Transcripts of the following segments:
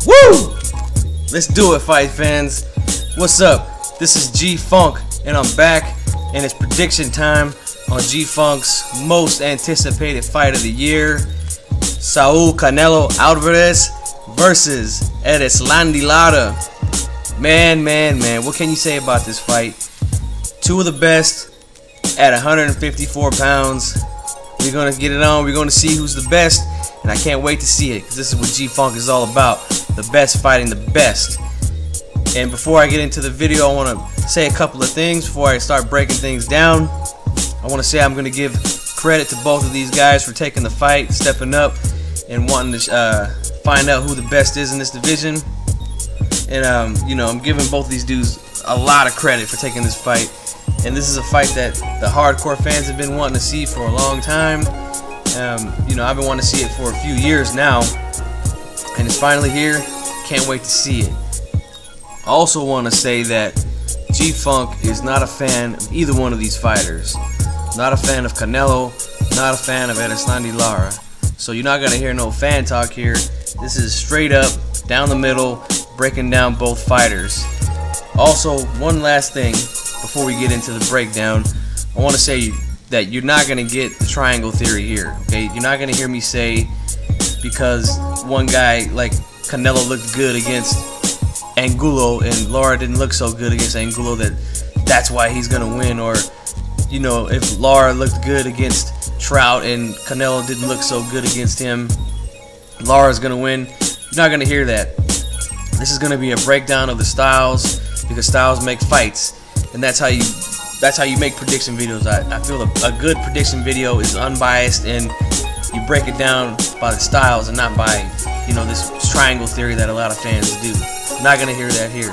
Woo! Let's do it, fight fans. What's up? This is G-Funk, and I'm back, and it's prediction time on G-Funk's most anticipated fight of the year. Saul Canelo Alvarez versus Erislandy Lara. Man, what can you say about this fight? Two of the best at 154 pounds. We're going to get it on. We're going to see who's the best, and I can't wait to see it, because this is what G-Funk is all about. The best fighting the best. And before I get into the video, I want to say a couple of things before I start breaking things down. I want to say I'm going to give credit to both of these guys for taking the fight, stepping up, and wanting to find out who the best is in this division. And you know, I'm giving both of these dudes a lot of credit for taking this fight. And this is a fight that the hardcore fans have been wanting to see for a long time. You know, I've been wanting to see it for a few years now, and it's finally here. Can't wait to see it. I also want to say that G-Funk is not a fan of either one of these fighters. Not a fan of Canelo, not a fan of Erislandy Lara. So you're not going to hear no fan talk here. This is straight up, down the middle, breaking down both fighters. Also, one last thing before we get into the breakdown. I want to say that you're not going to get the triangle theory here, okay? You're not going to hear me say because one guy like Canelo looked good against Angulo and Lara didn't look so good against Angulo that's why he's going to win. Or, you know, if Lara looked good against Trout and Canelo didn't look so good against him, Lara's going to win. You're not going to hear that. This is going to be a breakdown of the styles, because styles make fights, and that's how you make prediction videos. I feel a good prediction video is unbiased, and you break it down by the styles and not by, you know, this triangle theory that a lot of fans do. Not gonna hear that here.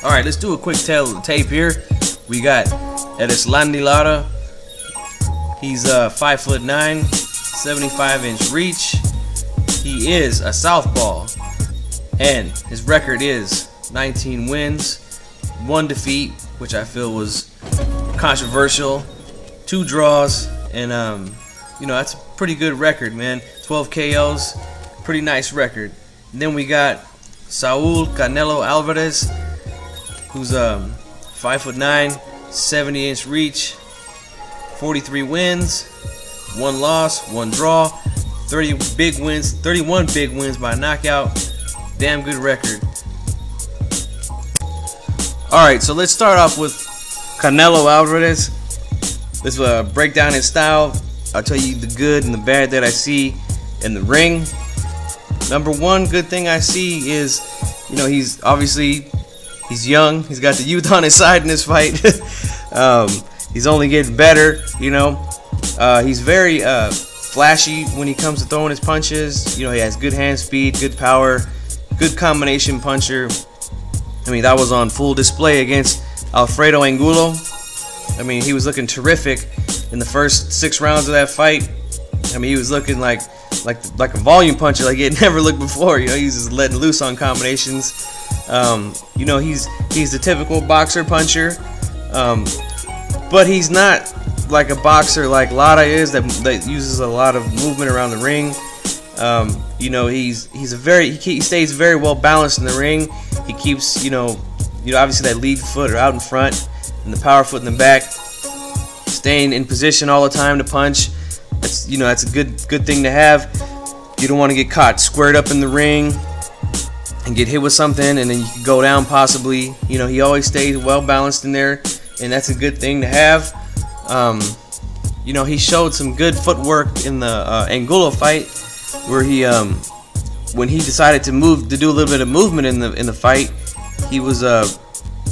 Alright, let's do a quick tale of the tape here. We got Erislandy Lara. He's 5'9", 75-inch reach. He is a southpaw, and his record is 19 wins, 1 defeat, which I feel was controversial, 2 draws, and you know, that's a pretty good record, man. 12 KOs, pretty nice record. And then we got Saul Canelo Alvarez, who's 5'9", 70-inch reach, 43 wins, 1 loss, 1 draw, 31 big wins by knockout. Damn good record. Alright, so let's start off with Canelo Alvarez. Let's break down his style. I'll tell you the good and the bad that I see in the ring. Number one good thing I see is, you know, he's young. He's got the youth on his side in this fight. He's only getting better, you know. He's very flashy when he comes to throwing his punches. You know, he has good hand speed, good power, good combination puncher. I mean, that was on full display against Alfredo Angulo. I mean, he was looking terrific in the first 6 rounds of that fight. I mean, he was looking like a volume puncher, like he had never looked before. You know, he's just letting loose on combinations. You know, he's the typical boxer puncher, but he's not like a boxer like Lara is that uses a lot of movement around the ring. You know, he stays very well balanced in the ring. He keeps, you know, obviously that lead foot or out in front and the power foot in the back, staying in position all the time to punch. That's, you know, that's a good thing to have. You don't want to get caught squared up in the ring and get hit with something and then you can go down possibly. You know, he always stays well balanced in there, and that's a good thing to have. You know, he showed some good footwork in the Angulo fight, where he when he decided to do a little bit of movement in the fight, he was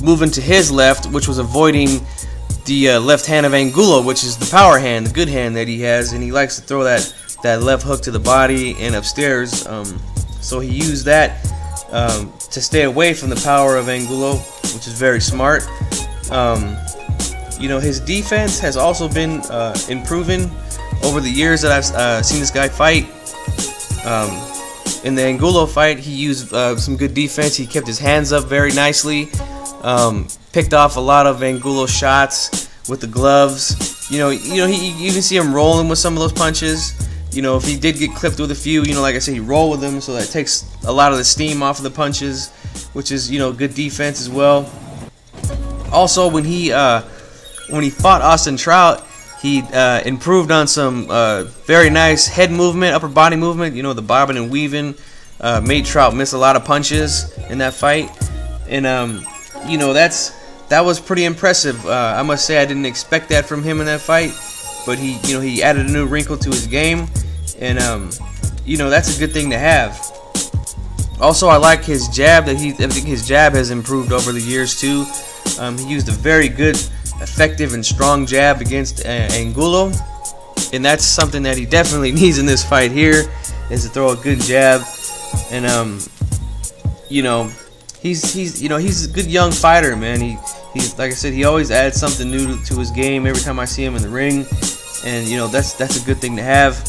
moving to his left, which was avoiding the left hand of Angulo, which is the power hand, the good hand that he has, and he likes to throw that left hook to the body and upstairs. So he used that to stay away from the power of Angulo, which is very smart. You know, his defense has also been improving over the years that I've seen this guy fight. In the Angulo fight, he used some good defense. He kept his hands up very nicely. Picked off a lot of Angulo shots with the gloves. you can see him rolling with some of those punches. If he did get clipped with a few, like I said, he rolled with them, so that takes a lot of the steam off of the punches, which is, good defense as well. Also, when he fought Austin Trout, he improved on some very nice head movement, upper body movement. The bobbing and weaving made Trout miss a lot of punches in that fight, and that was pretty impressive. I must say I didn't expect that from him in that fight, but he added a new wrinkle to his game, and that's a good thing to have. Also, I like his jab. I think his jab has improved over the years too. He used a very good, effective, and strong jab against Angulo, and that's something that he definitely needs in this fight here, is to throw a good jab. And he's a good young fighter, man. He's like I said, he always adds something new to his game every time I see him in the ring, and that's a good thing to have.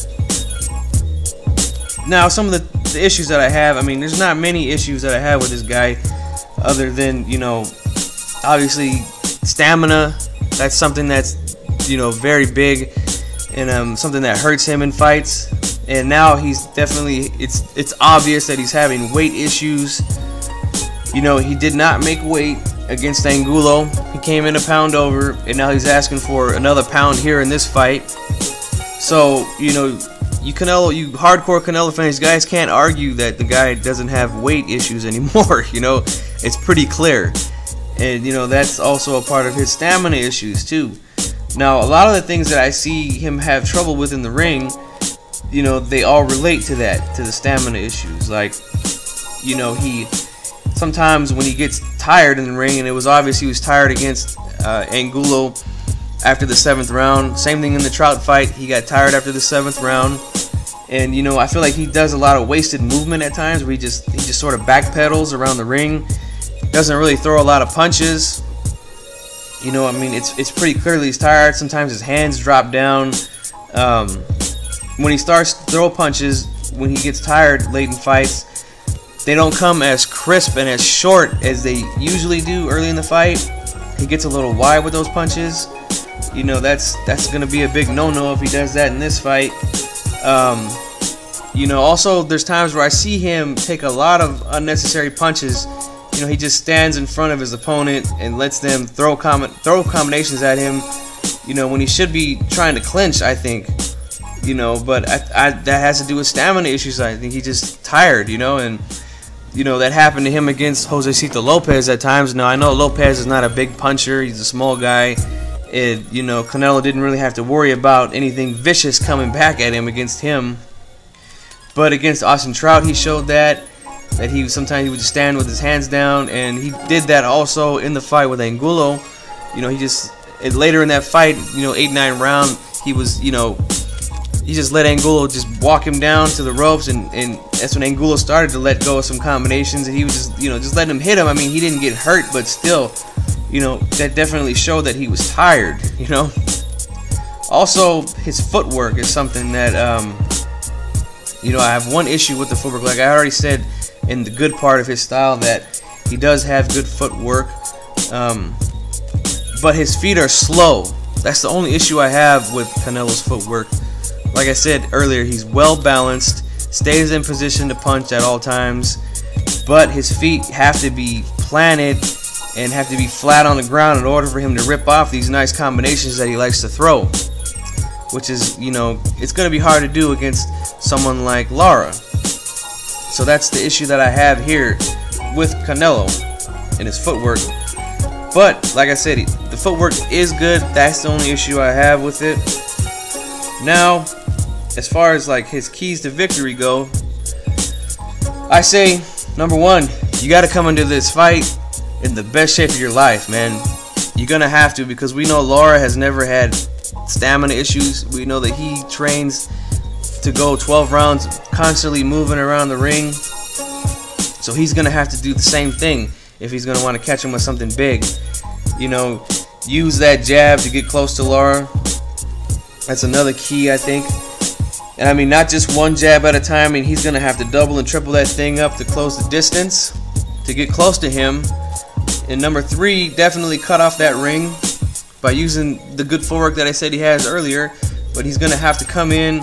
Now, some of the issues that I have, there's not many issues that I have with this guy, other than obviously stamina. That's something that's very big, and something that hurts him in fights. And now he's definitely, it's obvious that he's having weight issues. He did not make weight against Angulo. He came in a pound over, and now he's asking for another pound here in this fight. So you hardcore Canelo fans, you guys can't argue that the guy doesn't have weight issues anymore. It's pretty clear. And that's also a part of his stamina issues too. Now, a lot of the things that I see him have trouble with in the ring, they all relate to that, to the stamina issues. Like, he sometimes when he gets tired in the ring, and it was obvious he was tired against Angulo after the 7th round. Same thing in the Trout fight, he got tired after the 7th round. And I feel like he does a lot of wasted movement at times, where he just sort of backpedals around the ring. Doesn't really throw a lot of punches. It's pretty clearly he's tired. Sometimes his hands drop down. When he starts to throw punches, when he gets tired late in fights, they don't come as crisp and as short as they usually do early in the fight. He gets a little wide with those punches. That's going to be a big no-no if he does that in this fight. Also, there's times where I see him take a lot of unnecessary punches. He just stands in front of his opponent and lets them throw combinations at him, when he should be trying to clinch, I think. But that has to do with stamina issues. I think he's just tired, and that happened to him against Josecito Lopez at times. Now, I know Lopez is not a big puncher, he's a small guy, and Canelo didn't really have to worry about anything vicious coming back at him against him. But against Austin Trout, he showed that he sometimes he would just stand with his hands down, and he did that also in the fight with Angulo. Later in that fight, 8-9 round, he was, he just let Angulo just walk him down to the ropes, and that's when Angulo started to let go of some combinations, and he was just, just letting him hit him. He didn't get hurt, but still, that definitely showed that he was tired, Also, his footwork is something that, I have one issue with the footwork. Like I already said in the good part of his style, that he does have good footwork, but his feet are slow. That's the only issue I have with Canelo's footwork. Like I said earlier, he's well balanced, stays in position to punch at all times, but his feet have to be planted and have to be flat on the ground in order for him to rip off these nice combinations that he likes to throw, which is, it's going to be hard to do against someone like Lara. So that's the issue that I have here with Canelo and his footwork. But like I said, the footwork is good. That's the only issue I have with it. Now, as far as like his keys to victory go, I say, number one, you got to come into this fight in the best shape of your life, man. You're gonna have to, because we know Lara has never had stamina issues. We know that he trains to go 12 rounds constantly moving around the ring, so he's gonna have to do the same thing if he's gonna want to catch him with something big. Use that jab to get close to Lara. That's another key, I think. And not just one jab at a time. He's gonna have to double and triple that thing up to close the distance to get close to him. And number three, definitely cut off that ring by using the good footwork that I said he has earlier, but he's gonna have to come in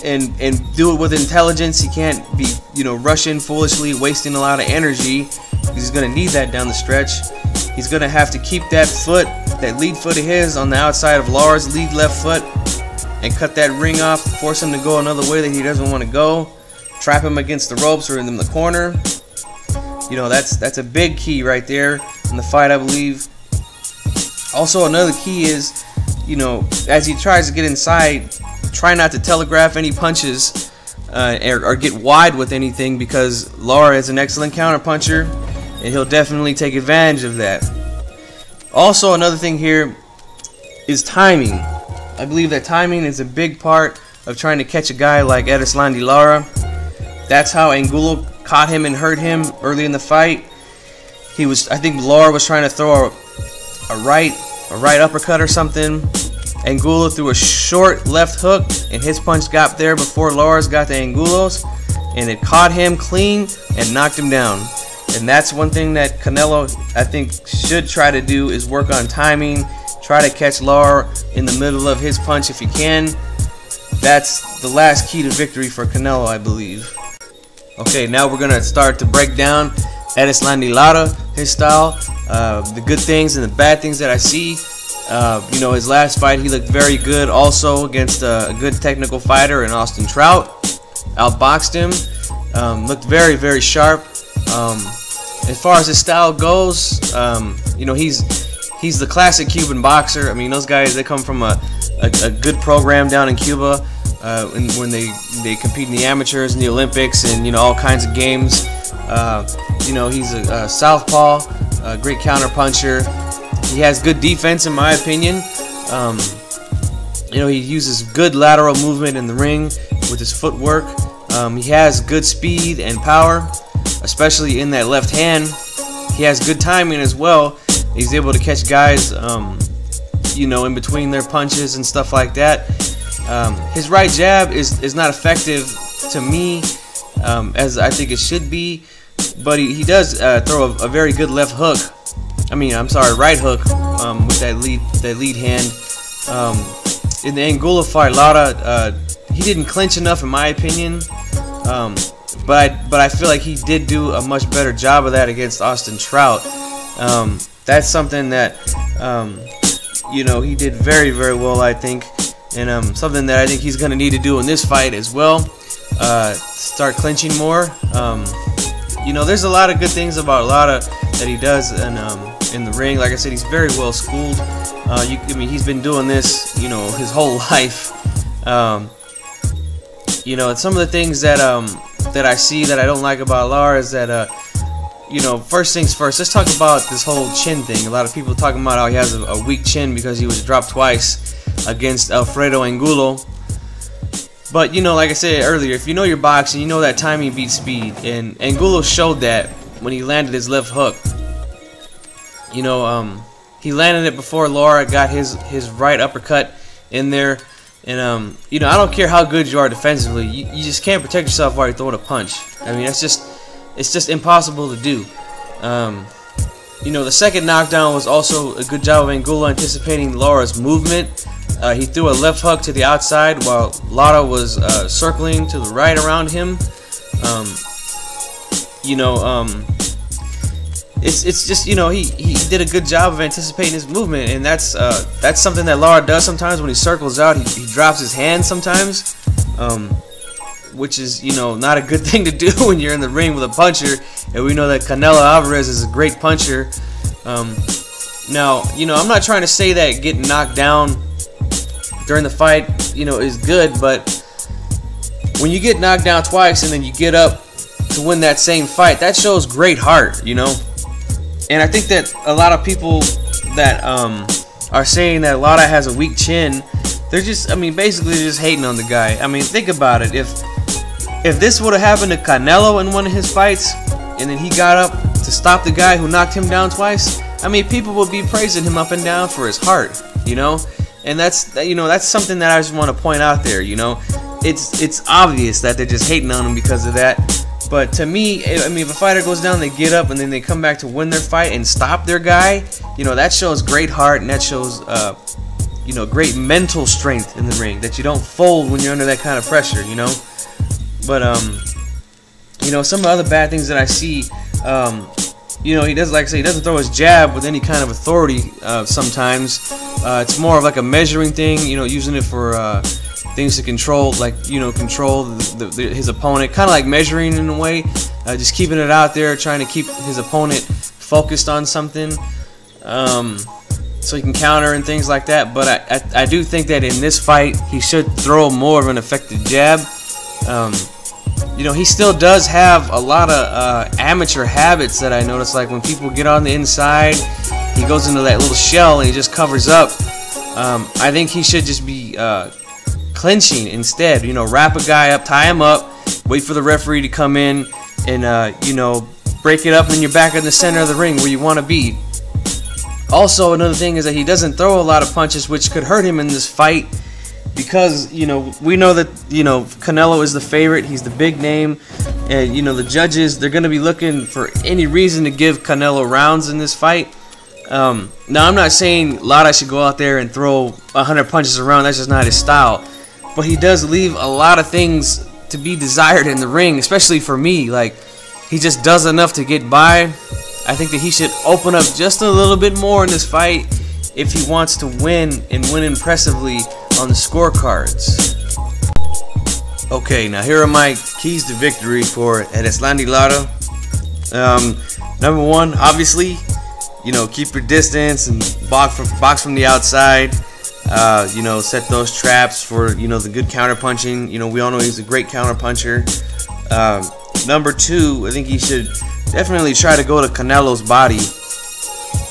and do it with intelligence. He can't be, you know, rushing foolishly, wasting a lot of energy, because he's gonna need that down the stretch. He's gonna have to keep that foot, that lead foot of his, on the outside of Lara's lead left foot, and cut that ring off, force him to go another way that he doesn't want to go, trap him against the ropes or in the corner. You know, that's a big key right there in the fight, I believe. Also, another key is, you know, as he tries to get inside, try not to telegraph any punches or get wide with anything, because Lara is an excellent counter puncher, and he'll definitely take advantage of that. Also, another thing here is timing. I believe that timing is a big part of trying to catch a guy like Erislandy Lara. That's how Angulo caught him and hurt him early in the fight. I think Lara was trying to throw a right uppercut or something. Angulo threw a short left hook, and his punch got there before Lara's got to Angulo's, and it caught him clean and knocked him down. And that's one thing that Canelo, I think, should try to do, is work on timing. Try to catch Lara in the middle of his punch if you can. That's the last key to victory for Canelo, I believe. Okay, now we're going to start to break down Erislandy Lara, his style, the good things and the bad things that I see. You know, his last fight, he looked very good also against a good technical fighter in Austin Trout. Outboxed him. Looked very, very sharp. As far as his style goes, you know, he's the classic Cuban boxer. I mean, those guys, they come from a good program down in Cuba, when they compete in the amateurs and the Olympics and, you know, all kinds of games. You know, he's a southpaw, a great counter puncher. He has good defense, in my opinion. You know, he uses good lateral movement in the ring with his footwork. He has good speed and power, especially in that left hand. He has good timing as well. He's able to catch guys, you know, in between their punches and stuff like that. His right jab is not effective to me, as I think it should be, but he does throw a very good left hook. I mean, I'm sorry, right hook, with that lead hand. In the Angulo fight, Lara, he didn't clinch enough, in my opinion. But I feel like he did do a much better job of that against Austin Trout. That's something that, you know, he did very, very well, I think, and something that I think he's going to need to do in this fight as well. Start clinching more. You know, there's a lot of good things about Lara that he does in the ring. Like I said, he's very well schooled. I mean, he's been doing this, you know, his whole life. You know, some of the things that that I see that I don't like about Lara is that, you know, first things first, let's talk about this whole chin thing. A lot of people talking about how he has a weak chin because he was dropped twice against Alfredo Angulo. But, you know, like I said earlier, if you know your boxing, you know that timing beats speed, and Angulo showed that when he landed his left hook. You know, he landed it before Lara got his right uppercut in there. And, you know, I don't care how good you are defensively, you just can't protect yourself while you're throwing a punch. I mean, it's just impossible to do. You know, the second knockdown was also a good job of Angulo anticipating Lara's movement. He threw a left hook to the outside while Lara was circling to the right around him. You know, it's just, you know, he did a good job of anticipating his movement, and that's something that Lara does sometimes when he circles out. He drops his hand sometimes, which is, you know, not a good thing to do when you're in the ring with a puncher. And we know that Canelo Alvarez is a great puncher. Now, you know, I'm not trying to say that getting knocked down during the fight, you know, is good, but when you get knocked down twice and then you get up to win that same fight, that shows great heart, you know. And I think that a lot of people that are saying that Lara has a weak chin, they're just, I mean, basically just hating on the guy. I mean, think about it. If this would have happened to Canelo in one of his fights, and then he got up to stop the guy who knocked him down twice, I mean, people would be praising him up and down for his heart, you know. And that's, you know, that's something that I just want to point out there, you know. It's obvious that they're just hating on him because of that. But to me, I mean, if a fighter goes down, they get up and then they come back to win their fight and stop their guy, you know, that shows great heart, and that shows you know, great mental strength in the ring, that you don't fold when you're under that kind of pressure, you know. But you know, some of the other bad things that I see, you know, he does, like I say, he doesn't throw his jab with any kind of authority sometimes. It's more of like a measuring thing, you know, using it for things to control, like, you know, control his opponent, kind of like measuring in a way, just keeping it out there, trying to keep his opponent focused on something, so he can counter and things like that. But I do think that in this fight he should throw more of an effective jab. You know, he still does have a lot of amateur habits that I notice, like when people get on the inside, he goes into that little shell and he just covers up. I think he should just be clinching instead. You know, wrap a guy up, tie him up, wait for the referee to come in and you know, break it up, and then you're back in the center of the ring where you want to be. Also, another thing is that he doesn't throw a lot of punches, which could hurt him in this fight, because, you know, we know that, you know, Canelo is the favorite, he's the big name, and, you know, the judges, they're going to be looking for any reason to give Canelo rounds in this fight. Now, I'm not saying Lara should go out there and throw 100 punches around, that's just not his style, but he does leave a lot of things to be desired in the ring, especially for me. Like, he just does enough to get by. I think that he should open up just a little bit more in this fight if he wants to win, and win impressively on the scorecards. Okay, now here are my keys to victory for Erislandy Lara. Number one, obviously, you know, keep your distance and box from the outside. You know, set those traps for, you know, the good counter punching. You know, we all know he's a great counter puncher. Number two, I think he should definitely try to go to Canelo's body.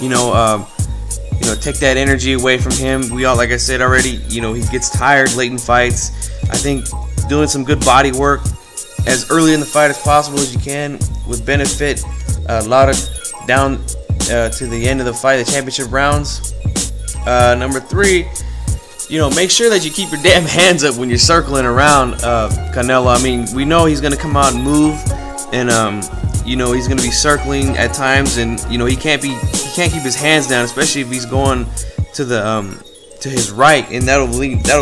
You know, take that energy away from him. We all, like I said already, you know, he gets tired late in fights. I think doing some good body work as early in the fight as possible as you can would benefit Lara down to the end of the fight, the championship rounds. Number three, you know, make sure that you keep your damn hands up when you're circling around Canelo. I mean, we know he's gonna come out and move, and you know, he's gonna be circling at times, and you know, he can't keep his hands down, especially if he's going to the to his right, and that'll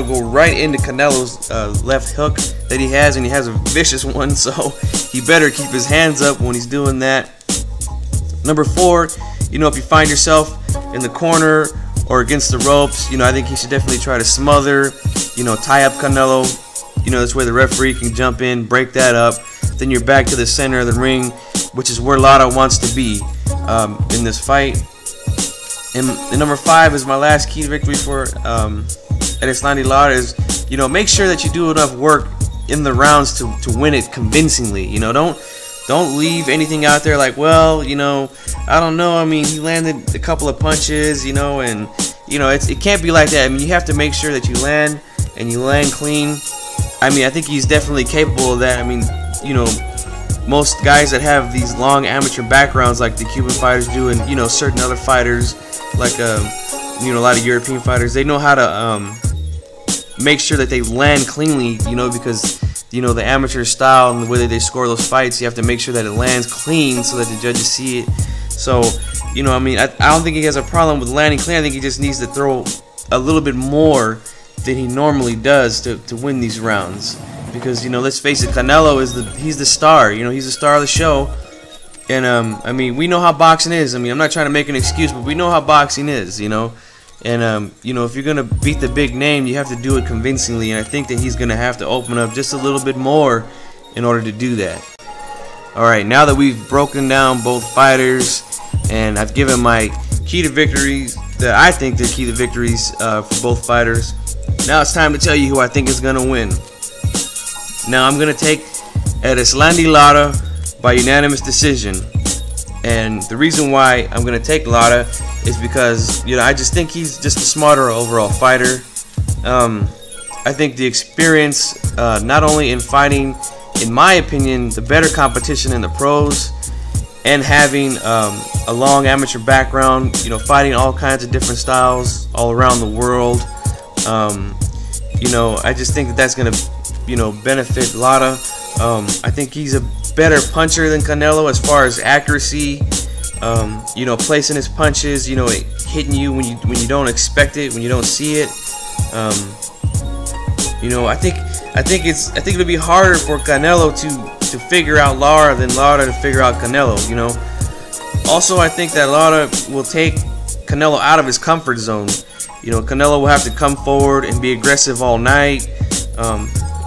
go right into Canelo's left hook that he has, and he has a vicious one, so he better keep his hands up when he's doing that. Number four, you know, if you find yourself in the corner or against the ropes, you know, I think he should definitely try to smother, you know, tie up Canelo. You know, this way the referee can jump in, break that up. Then you're back to the center of the ring, which is where Lara wants to be in this fight. And number five is my last key to victory for Erislandy Lara is, you know, make sure that you do enough work in the rounds to win it convincingly. You know, don't leave anything out there like, well, you know, I don't know, I mean, he landed a couple of punches, you know, and, you know, it can't be like that. I mean, you have to make sure that you land, and you land clean. I mean, I think he's definitely capable of that. I mean, you know, most guys that have these long amateur backgrounds like the Cuban fighters do, and, you know, certain other fighters like, you know, a lot of European fighters, they know how to make sure that they land cleanly, you know, because, you know, the amateur style and the way that they score those fights, you have to make sure that it lands clean so that the judges see it. So, you know, I mean, I don't think he has a problem with landing clean. I think he just needs to throw a little bit more than he normally does to win these rounds. Because, you know, let's face it, Canelo he's the star. You know, he's the star of the show. And I mean, we know how boxing is. I mean, I'm not trying to make an excuse, but we know how boxing is, you know. And you know, if you're gonna beat the big name, you have to do it convincingly. And I think that he's gonna have to open up just a little bit more in order to do that. All right, now that we've broken down both fighters, and I've given my key to victories that I think they're key to victories for both fighters, now it's time to tell you who I think is gonna win. Now I'm gonna take Erislandy Lara by unanimous decision, and the reason why I'm gonna take Lara is because, you know, I just think he's just a smarter overall fighter. I think the experience, not only in fighting, in my opinion, the better competition in the pros, and having a long amateur background, you know, fighting all kinds of different styles all around the world, you know, I just think that that's gonna, you know, benefit Lara. I think he's better puncher than Canelo as far as accuracy. You know, placing his punches, you know, hitting you when you don't expect it, when you don't see it. You know, I think it'll be harder for Canelo to figure out Lara than Lara to figure out Canelo. You know. Also, I think that Lara will take Canelo out of his comfort zone. You know, Canelo will have to come forward and be aggressive all night,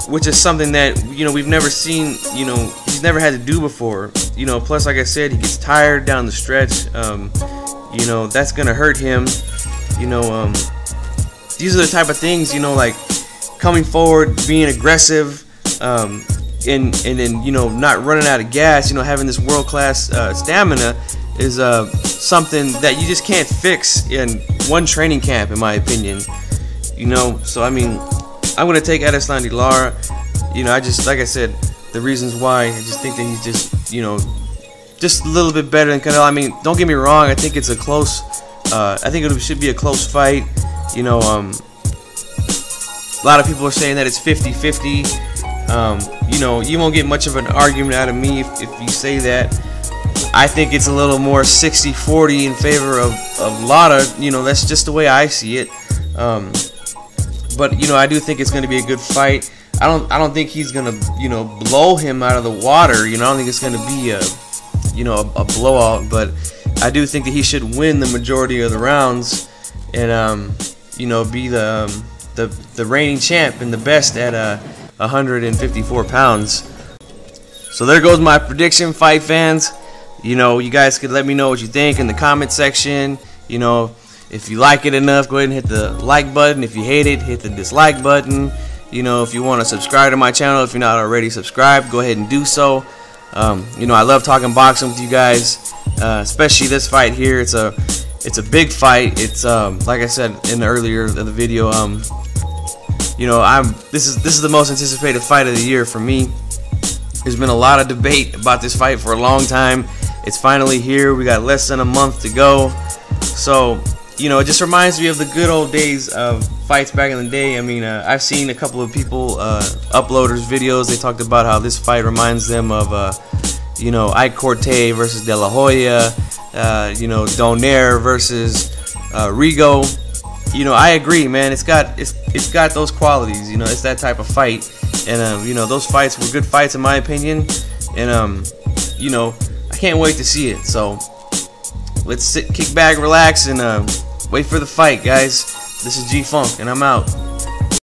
which is something that, you know, we've never seen. You know, he's never had to do before. You know, plus, like I said, he gets tired down the stretch. You know, that's gonna hurt him. You know, these are the type of things, you know, like coming forward, being aggressive, and then, you know, not running out of gas. You know, having this world-class stamina is something that you just can't fix in one training camp, in my opinion. You know, so I mean, I'm gonna take Erislandy Lara. You know, I just, like I said, the reasons why, I just think that he's just, you know, just a little bit better than Canelo. I mean, don't get me wrong, I think it's a close, I think it should be a close fight. You know, a lot of people are saying that it's 50-50. You know, you won't get much of an argument out of me if you say that. I think it's a little more 60-40 in favor of Lara. You know, that's just the way I see it. But you know, I do think it's going to be a good fight. I don't think he's going to, you know, blow him out of the water. You know, I don't think it's going to be a, you know, a blowout. But I do think that he should win the majority of the rounds and you know, be the reigning champ and the best at 154 pounds. So there goes my prediction, fight fans. You know, you guys could let me know what you think in the comment section. You know, if you like it enough, go ahead and hit the like button. If you hate it, hit the dislike button. You know, if you want to subscribe to my channel, if you're not already subscribed, go ahead and do so. You know, I love talking boxing with you guys, especially this fight here. It's a big fight. It's like I said in the earlier of the video. You know, this is the most anticipated fight of the year for me. There's been a lot of debate about this fight for a long time. It's finally here. We got less than a month to go. So, you know, it just reminds me of the good old days of fights back in the day. I mean, I've seen a couple of people, uploaders videos. They talked about how this fight reminds them of, you know, Ike Corte versus De La Hoya, you know, Donaire versus Rigo. You know, I agree, man. It's got those qualities. You know, it's that type of fight, and you know, those fights were good fights in my opinion, and you know, I can't wait to see it. So let's kick back, relax, and wait for the fight, guys. This is G Funk, and I'm out.